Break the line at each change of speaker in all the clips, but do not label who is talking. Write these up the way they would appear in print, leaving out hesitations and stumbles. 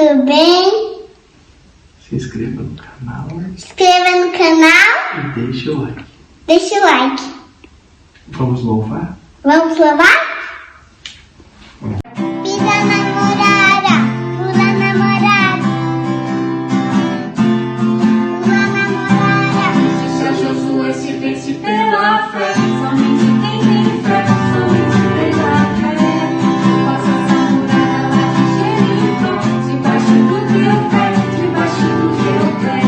tudo bem?
Se inscreva no canal.
Inscreva no canal.
E deixe o like.
Deixa o like.
Vamos louvar?
Vamos louvar? Pisa namorada, pula namorada. Pula namorada.
Se a Josué se vence pela fé, somente quem tem fé, somente pela fé. Faça essa muralha lá de Jericó, debaixo do teu pé, debaixo do teu pé.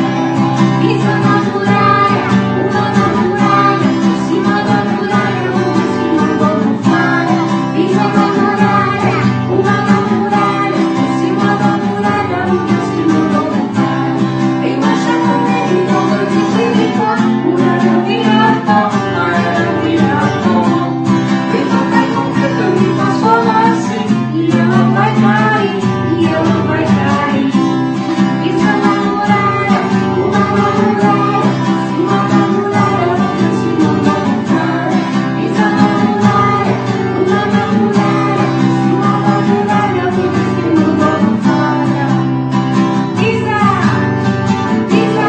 Pisa na muralha, pula na muralha, por cima da muralha, por cima do almofada. Pisa na muralha, pula na muralha, por cima da muralha, por cima do almofada. Vem marcha comigo, dono de Jericó, muralha vira pó, muralha vira pó. Vem tocar com que eu me faço falar assim, e ela vai cair, e ela vai cair. Pisa na muralha, pula na muralha, cima da muralha, por cima da almofada. Pisa na muralha, pula na muralha, cima da muralha, por cima da almofada. Pisa, pisa, pisa,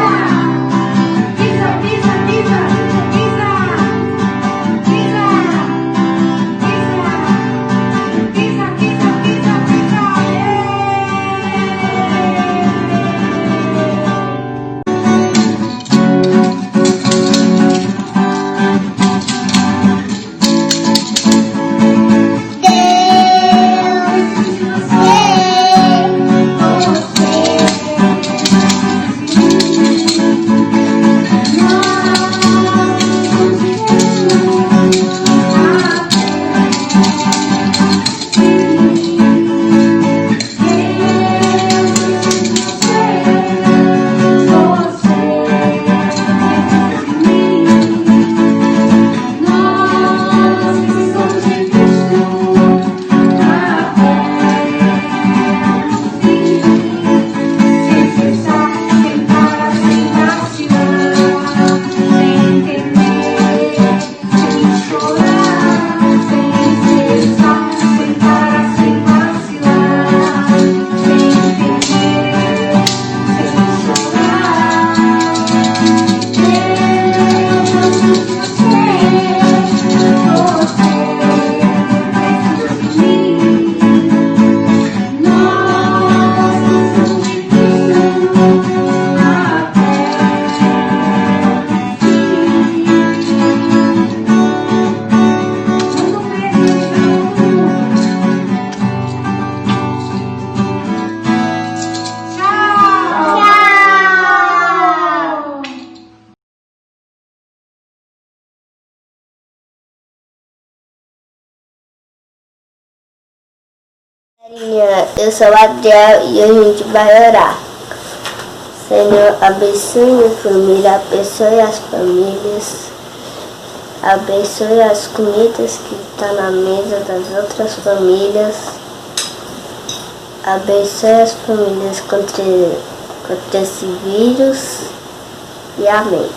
pisa, pisa, pisa, pisa, pisa, pisa, pisa, pisa,
Eu sou o Adriel e a gente vai orar. Senhor, abençoe minha família, abençoe as famílias, abençoe as comidas que estão na mesa das outras famílias, abençoe as famílias contra esse vírus e amém.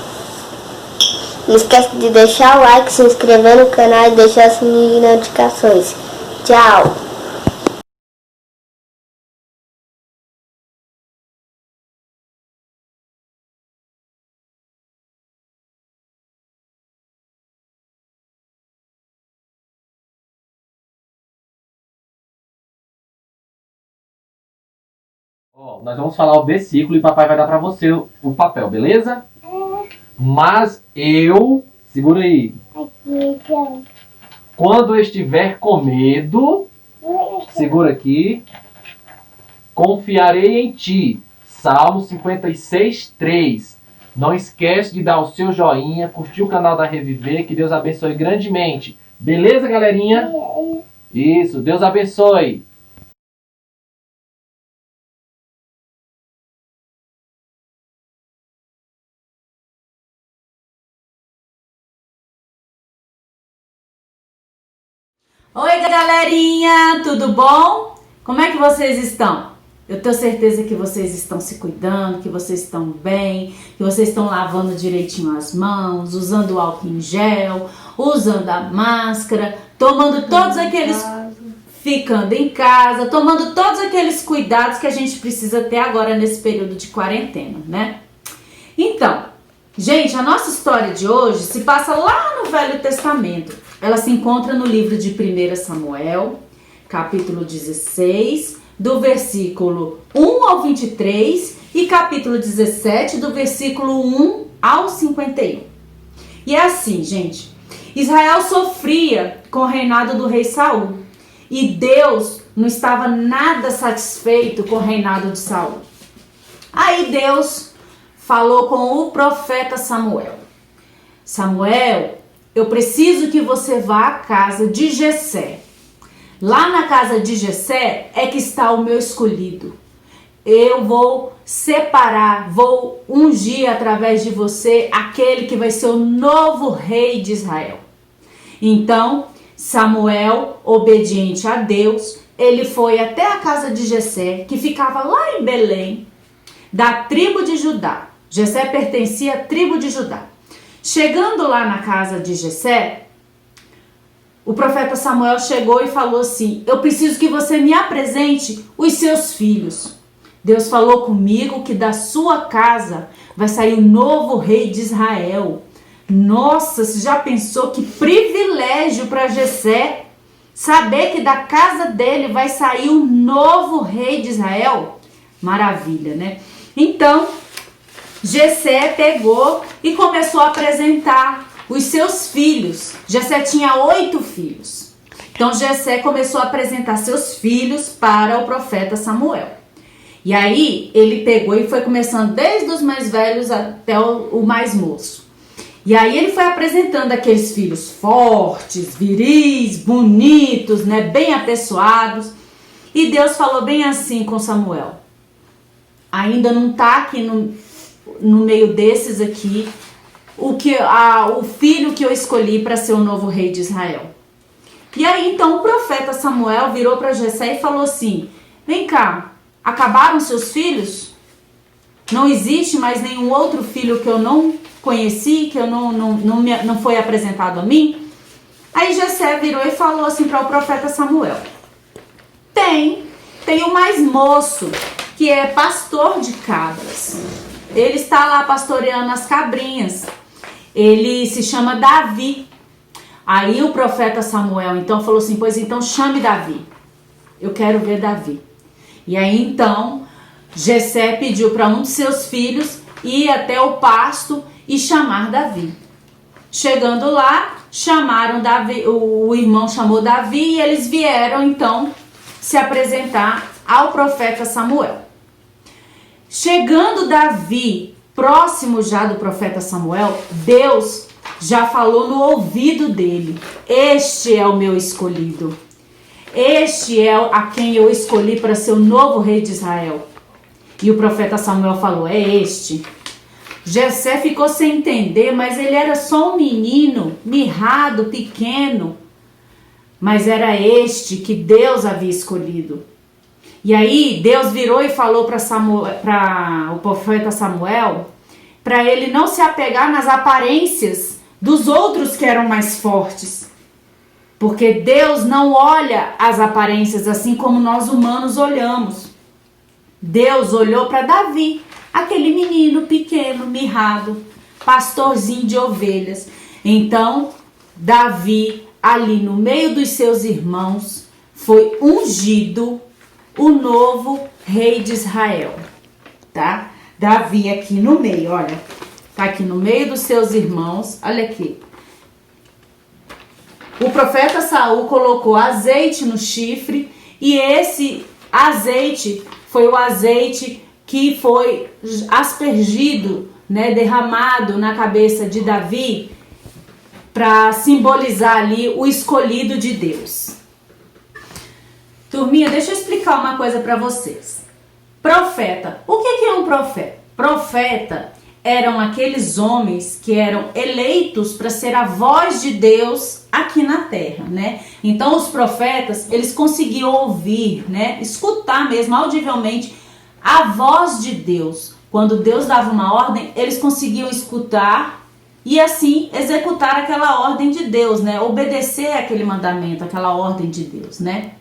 Não esquece de deixar o like, se inscrever no canal e deixar o sininho de notificações. Tchau!
Ó, nós vamos falar o versículo e papai vai dar pra você o papel, beleza? Mas eu, segura aí, quando estiver com medo, segura aqui, confiarei em ti. Salmo 56:3. Não esquece de dar o seu joinha, curtir o canal da Reviver, que Deus abençoe grandemente. Beleza, galerinha? Isso, Deus abençoe.
Oi, galerinha, tudo bom? Como é que vocês estão? Eu tenho certeza que vocês estão se cuidando, que vocês estão bem, que vocês estão lavando direitinho as mãos, usando o álcool em gel, usando a máscara, tomando todos aqueles ficando em casa, tomando todos aqueles cuidados que a gente precisa ter agora nesse período de quarentena, né? Então, gente, a nossa história de hoje se passa lá no Velho Testamento. Ela se encontra no livro de 1 Samuel, capítulo 16, do versículo 1 ao 23 e capítulo 17, do versículo 1 ao 51. E é assim, gente, Israel sofria com o reinado do rei Saul e Deus não estava nada satisfeito com o reinado de Saul. Aí Deus falou com o profeta Samuel. Samuel, eu preciso que você vá à casa de Jessé. Lá na casa de Jessé é que está o meu escolhido. Eu vou separar, vou ungir através de você aquele que vai ser o novo rei de Israel. Então, Samuel, obediente a Deus, ele foi até a casa de Jessé, que ficava lá em Belém, da tribo de Judá. Jessé pertencia à tribo de Judá. Chegando lá na casa de Jessé, o profeta Samuel chegou e falou assim: eu preciso que você me apresente os seus filhos. Deus falou comigo que da sua casa vai sair o novo rei de Israel. Nossa, você já pensou que privilégio para Jessé saber que da casa dele vai sair o novo rei de Israel? Maravilha, né? Então, Jessé pegou e começou a apresentar os seus filhos. Jessé tinha 8 filhos. Então, Jessé começou a apresentar seus filhos para o profeta Samuel. E aí, ele pegou e foi começando desde os mais velhos até o mais moço. E aí, ele foi apresentando aqueles filhos fortes, viris, bonitos, né, bem apessoados. E Deus falou bem assim com Samuel: ainda não está aqui no meio desses aqui o filho que eu escolhi para ser o novo rei de Israel. E aí, então, o profeta Samuel virou para Jessé e falou assim: vem cá, acabaram seus filhos? Não existe mais nenhum outro filho que eu não conheci, que eu não foi apresentado a mim? Aí Jessé virou e falou assim para o profeta Samuel: tem o mais moço, que é pastor de cabras. Ele está lá pastoreando as cabrinhas. Ele se chama Davi. Aí o profeta Samuel então falou assim: pois então chame Davi. Eu quero ver Davi. E aí então Jessé pediu para um de seus filhos ir até o pasto e chamar Davi. Chegando lá, chamaram Davi, o irmão chamou Davi e eles vieram então se apresentar ao profeta Samuel. Chegando Davi, próximo já do profeta Samuel, Deus já falou no ouvido dele: este é o meu escolhido. Este é a quem eu escolhi para ser o novo rei de Israel. E o profeta Samuel falou: é este. Jessé ficou sem entender, mas ele era só um menino, mirrado, pequeno. Mas era este que Deus havia escolhido. E aí Deus virou e falou para o profeta Samuel para ele não se apegar nas aparências dos outros que eram mais fortes. Porque Deus não olha as aparências assim como nós humanos olhamos. Deus olhou para Davi, aquele menino pequeno, mirrado, pastorzinho de ovelhas. Então, Davi, ali no meio dos seus irmãos, foi ungido o novo rei de Israel, tá? Davi aqui no meio, olha, tá aqui no meio dos seus irmãos, olha aqui. O profeta Saul colocou azeite no chifre e esse azeite foi o azeite que foi aspergido, né, derramado na cabeça de Davi para simbolizar ali o escolhido de Deus. Turminha, deixa eu explicar uma coisa para vocês. Profeta. O que é um profeta? Profeta eram aqueles homens que eram eleitos para ser a voz de Deus aqui na terra, né? Então os profetas, eles conseguiam ouvir, né, escutar mesmo audivelmente a voz de Deus. Quando Deus dava uma ordem, eles conseguiam escutar e assim executar aquela ordem de Deus, né? Obedecer aquele mandamento, aquela ordem de Deus, né?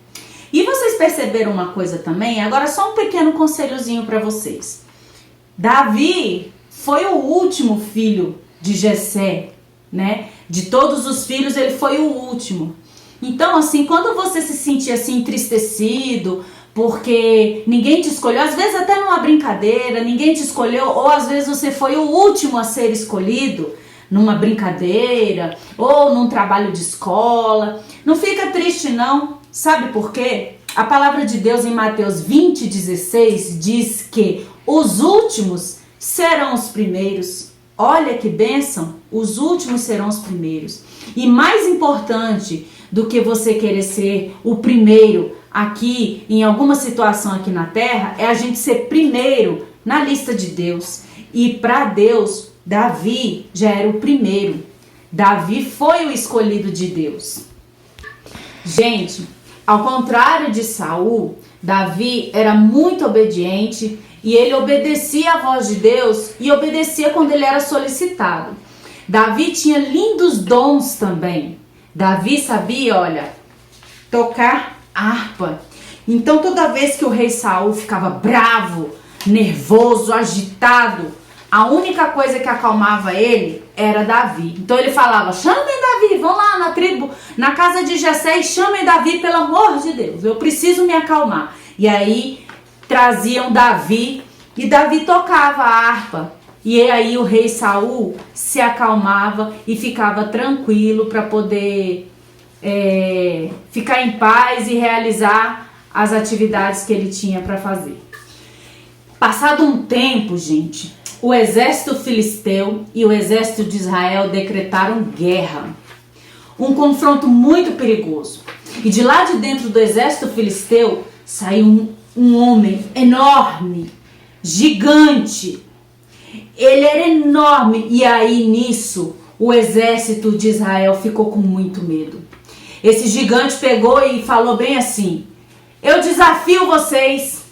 E vocês perceberam uma coisa também? Agora só um pequeno conselhozinho para vocês. Davi foi o último filho de Jessé, né? De todos os filhos, ele foi o último. Então, assim, quando você se sentir assim entristecido, porque ninguém te escolheu, às vezes até numa brincadeira, ninguém te escolheu, ou às vezes você foi o último a ser escolhido numa brincadeira, ou num trabalho de escola, não fica triste não, sabe por quê? A palavra de Deus em Mateus 20:16 diz que os últimos serão os primeiros. Olha que bênção, os últimos serão os primeiros. E mais importante do que você querer ser o primeiro aqui, em alguma situação aqui na terra, é a gente ser primeiro na lista de Deus. E para Deus, Davi já era o primeiro. Davi foi o escolhido de Deus. Gente, ao contrário de Saul, Davi era muito obediente e ele obedecia à voz de Deus e obedecia quando ele era solicitado. Davi tinha lindos dons também. Davi sabia, olha, tocar harpa. Então toda vez que o rei Saul ficava bravo, nervoso, agitado, a única coisa que acalmava ele era Davi. Então ele falava, chamem Davi, vão lá na tribo, na casa de Jessé e chamem Davi, pelo amor de Deus, eu preciso me acalmar. E aí traziam Davi e Davi tocava a harpa. E aí o rei Saul se acalmava e ficava tranquilo para poder ficar em paz e realizar as atividades que ele tinha para fazer. Passado um tempo, gente, o exército filisteu e o exército de Israel decretaram guerra. Um confronto muito perigoso. E de lá de dentro do exército filisteu saiu um homem enorme, gigante. Ele era enorme e aí nisso o exército de Israel ficou com muito medo. Esse gigante pegou e falou bem assim, eu desafio vocês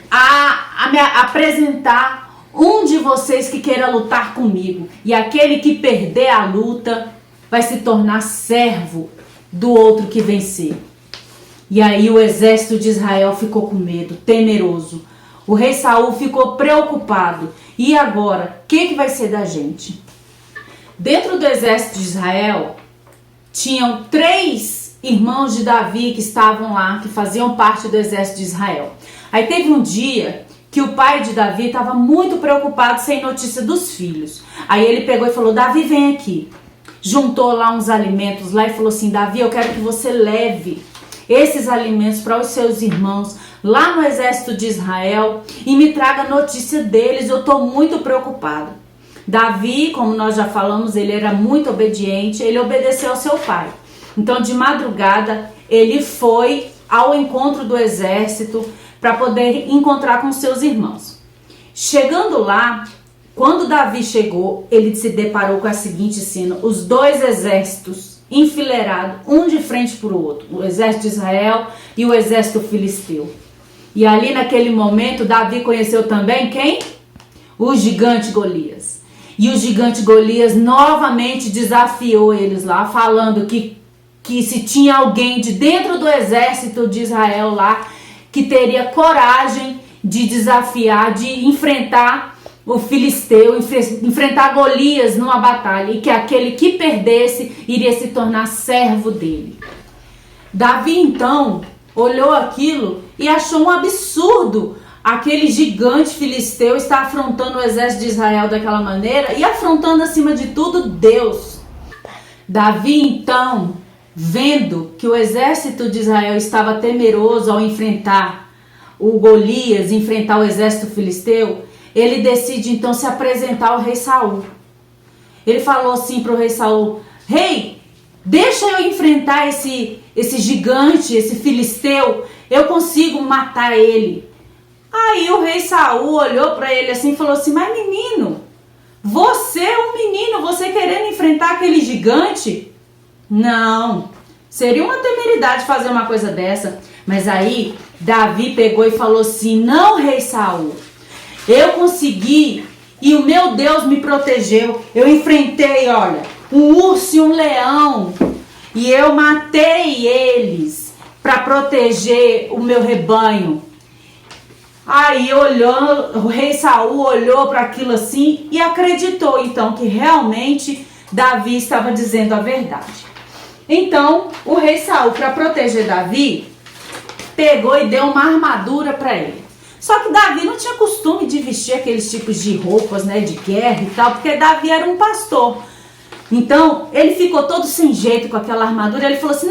a me apresentar um de vocês que queira lutar comigo. E aquele que perder a luta vai se tornar servo do outro que vencer. E aí o exército de Israel ficou com medo, temeroso. O rei Saul ficou preocupado. E agora, o que vai ser da gente? Dentro do exército de Israel, tinham 3 irmãos de Davi que estavam lá, que faziam parte do exército de Israel. Aí teve um dia que o pai de Davi estava muito preocupado sem notícia dos filhos. Aí ele pegou e falou, Davi, vem aqui. Juntou lá uns alimentos lá e falou assim, Davi, eu quero que você leve esses alimentos para os seus irmãos lá no exército de Israel e me traga notícia deles, eu estou muito preocupado. Davi, como nós já falamos, ele era muito obediente, ele obedeceu ao seu pai. Então de madrugada ele foi ao encontro do exército para poder encontrar com seus irmãos. Chegando lá, quando Davi chegou, ele se deparou com a seguinte cena, os 2 exércitos enfileirados, um de frente para o outro, o exército de Israel e o exército filisteu. E ali naquele momento, Davi conheceu também quem? O gigante Golias. E o gigante Golias novamente desafiou eles lá, falando que se tinha alguém de dentro do exército de Israel lá, que teria coragem de desafiar, de enfrentar o filisteu, enfrentar Golias numa batalha, e que aquele que perdesse iria se tornar servo dele. Davi então olhou aquilo e achou um absurdo aquele gigante filisteu estar afrontando o exército de Israel daquela maneira e afrontando acima de tudo Deus. Davi então, vendo que o exército de Israel estava temeroso ao enfrentar o Golias, enfrentar o exército filisteu, ele decide então se apresentar ao rei Saul. Ele falou assim para o rei Saul, rei, deixa eu enfrentar esse gigante, esse filisteu, eu consigo matar ele. Aí o rei Saul olhou para ele assim e falou assim, mas menino, você é um menino, você querendo enfrentar aquele gigante? Não, seria uma temeridade fazer uma coisa dessa. Mas aí Davi pegou e falou assim, não, rei Saul, eu consegui e o meu Deus me protegeu. Eu enfrentei, olha, um urso e um leão e eu matei eles. para proteger o meu rebanho. Aí o rei Saul olhou para aquilo assim e acreditou então que realmente Davi estava dizendo a verdade. Então o rei Saul, para proteger Davi, pegou e deu uma armadura para ele. Só que Davi não tinha costume de vestir aqueles tipos de roupas, né, de guerra e tal, porque Davi era um pastor. Então ele ficou todo sem jeito com aquela armadura. Ele falou assim: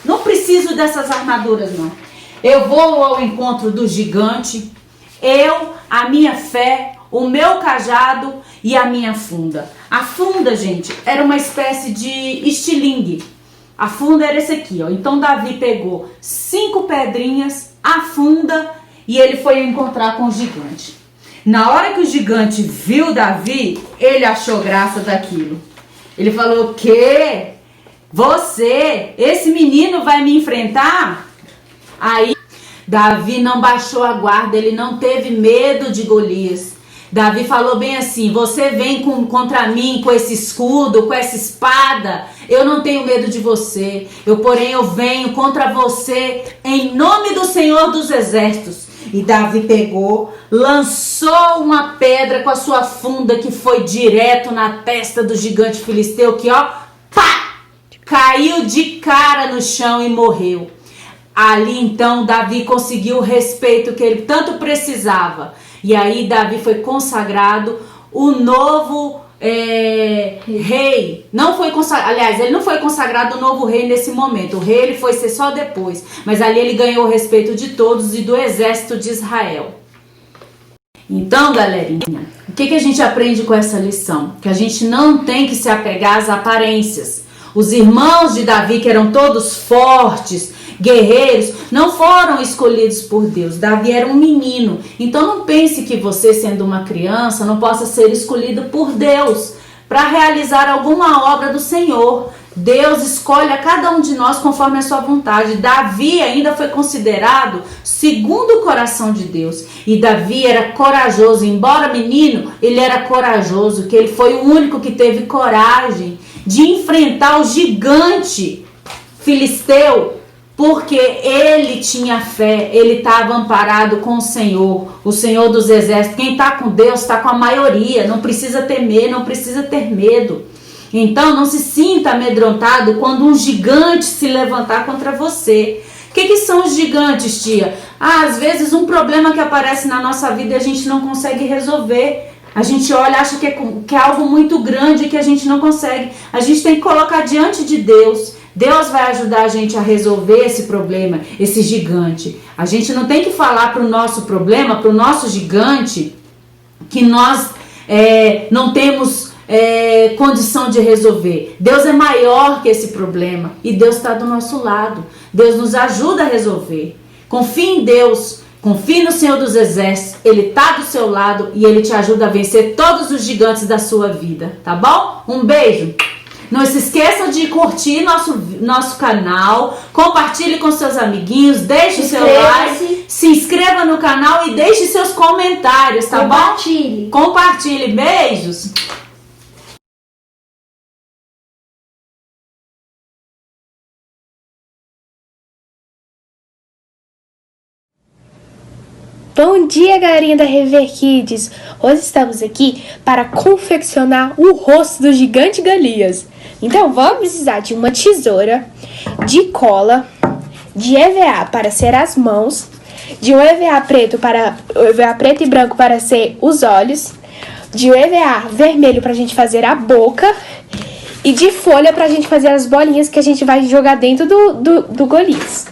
não preciso dessas armaduras não. Eu vou ao encontro do gigante, a minha fé, o meu cajado e a minha funda. A funda, gente, era uma espécie de estilingue. A funda era esse aqui, ó. Então Davi pegou 5 pedrinhas, a funda, e ele foi encontrar com o gigante. Na hora que o gigante viu Davi, ele achou graça daquilo. Ele falou: o quê? Você, esse menino vai me enfrentar? Aí Davi não baixou a guarda, ele não teve medo de Golias. Davi falou bem assim: você vem contra mim com esse escudo, com essa espada, eu não tenho medo de você. Porém eu venho contra você em nome do Senhor dos Exércitos. E Davi pegou, lançou uma pedra com a sua funda que foi direto na testa do gigante filisteu, que ó, pá, caiu de cara no chão e morreu. Ali então Davi conseguiu o respeito que ele tanto precisava. E aí Davi foi consagrado o novo rei. Não foi consagrado, aliás, ele não foi consagrado o novo rei nesse momento. O rei ele foi ser só depois. Mas ali ele ganhou o respeito de todos e do exército de Israel. Então, galerinha, o que a gente aprende com essa lição? Que a gente não tem que se apegar às aparências. Os irmãos de Davi, que eram todos fortes, guerreiros, não foram escolhidos por Deus. Davi era um menino. Então não pense que você, sendo uma criança, não possa ser escolhido por Deus para realizar alguma obra do Senhor. Deus escolhe a cada um de nós conforme a sua vontade. Davi ainda foi considerado segundo o coração de Deus. E Davi era corajoso. Embora menino, ele era corajoso, que ele foi o único que teve coragem de enfrentar o gigante filisteu, porque ele tinha fé, ele estava amparado com o Senhor dos Exércitos. Quem está com Deus está com a maioria, não precisa temer, não precisa ter medo. Então não se sinta amedrontado quando um gigante se levantar contra você. O que são os gigantes, tia? Às vezes um problema que aparece na nossa vida e a gente não consegue resolver. A gente olha, acha que é algo muito grande que a gente não consegue. A gente tem que colocar diante de Deus. Deus vai ajudar a gente a resolver esse problema, esse gigante. A gente não tem que falar para o nosso problema, para o nosso gigante, que nós não temos condição de resolver. Deus é maior que esse problema e Deus está do nosso lado. Deus nos ajuda a resolver. Confie em Deus, confie no Senhor dos Exércitos. Ele está do seu lado e Ele te ajuda a vencer todos os gigantes da sua vida, tá bom? Um beijo! Não se esqueçam de curtir nosso canal, compartilhe com seus amiguinhos, deixe o seu like, se inscreva no canal e deixe seus comentários, tá bom? Compartilhe. Beijos!
Bom dia, galerinha da Rever Kids! Hoje estamos aqui para confeccionar o rosto do gigante Golias. Então vamos precisar de uma tesoura, de cola, de EVA para ser as mãos, de um EVA preto e branco para ser os olhos, de um EVA vermelho para a gente fazer a boca e de folha para a gente fazer as bolinhas que a gente vai jogar dentro do Golias.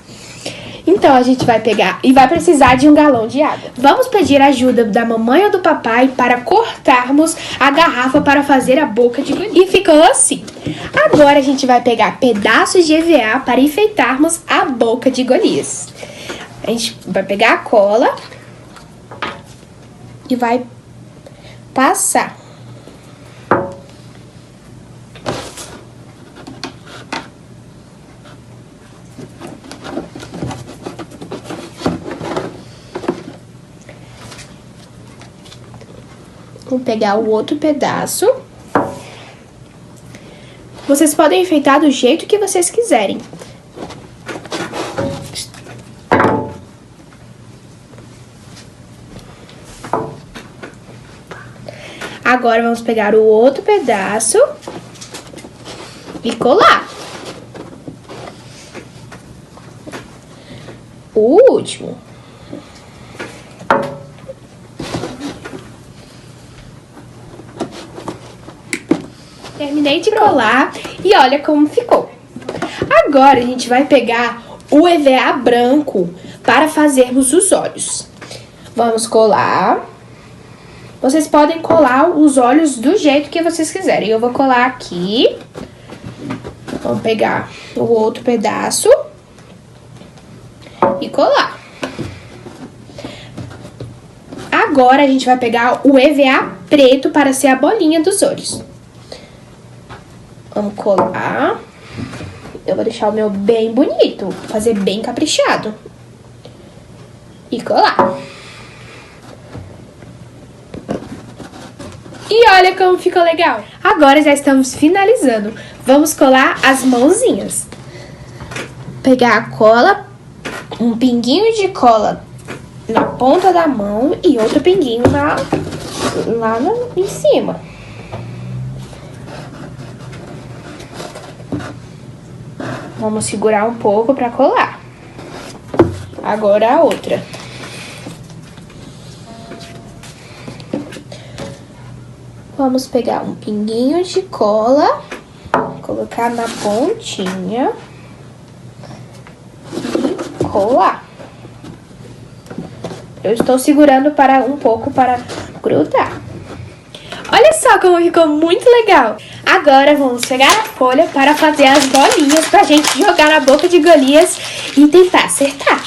Então a gente vai pegar e vai precisar de 1 galão de água. Vamos pedir ajuda da mamãe ou do papai para cortarmos a garrafa para fazer a boca de Golias. E ficou assim. Agora a gente vai pegar pedaços de EVA para enfeitarmos a boca de Golias. A gente vai pegar a cola e vai passar. Vamos pegar o outro pedaço. Vocês podem enfeitar do jeito que vocês quiserem. Agora vamos pegar o outro pedaço e colar. O último. Terminei de colar e olha como ficou. Agora a gente vai pegar o EVA branco para fazermos os olhos. Vamos colar. Vocês podem colar os olhos do jeito que vocês quiserem. Eu vou colar aqui. Vamos pegar o outro pedaço e colar. Agora a gente vai pegar o EVA preto para ser a bolinha dos olhos. Vamos colar. Eu vou deixar o meu bem bonito, fazer bem caprichado. E colar. E olha como ficou legal. Agora já estamos finalizando. Vamos colar as mãozinhas. Pegar a cola, um pinguinho de cola na ponta da mão e outro pinguinho em cima. Vamos segurar um pouco para colar. Agora a outra. Vamos pegar um pinguinho de cola, colocar na pontinha e colar. Eu estou segurando um pouco para grudar. Olha só como ficou muito legal. Agora vamos pegar a folha para fazer as bolinhas pra gente jogar na boca de Golias e tentar acertar.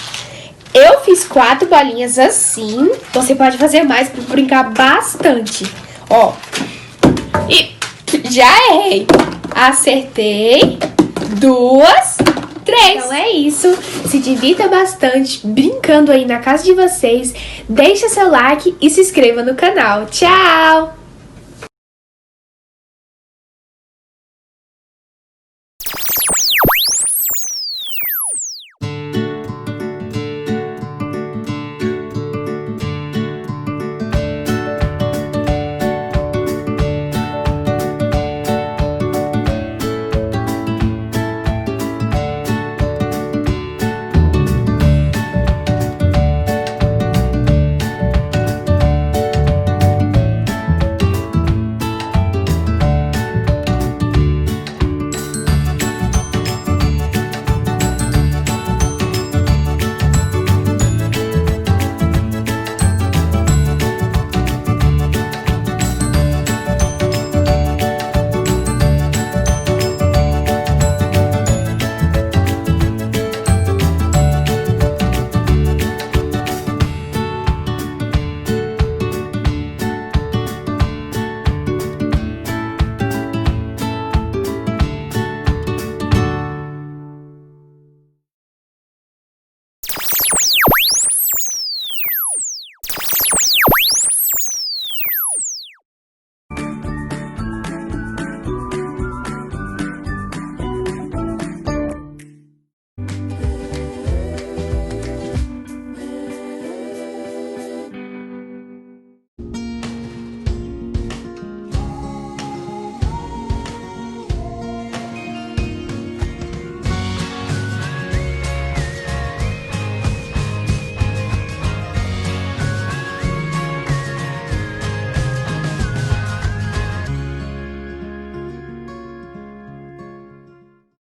Eu fiz 4 bolinhas assim. Você pode fazer mais para brincar bastante. Ó. E já errei. Acertei. 2, 3. Então é isso. Se divirta bastante brincando aí na casa de vocês. Deixa seu like e se inscreva no canal. Tchau!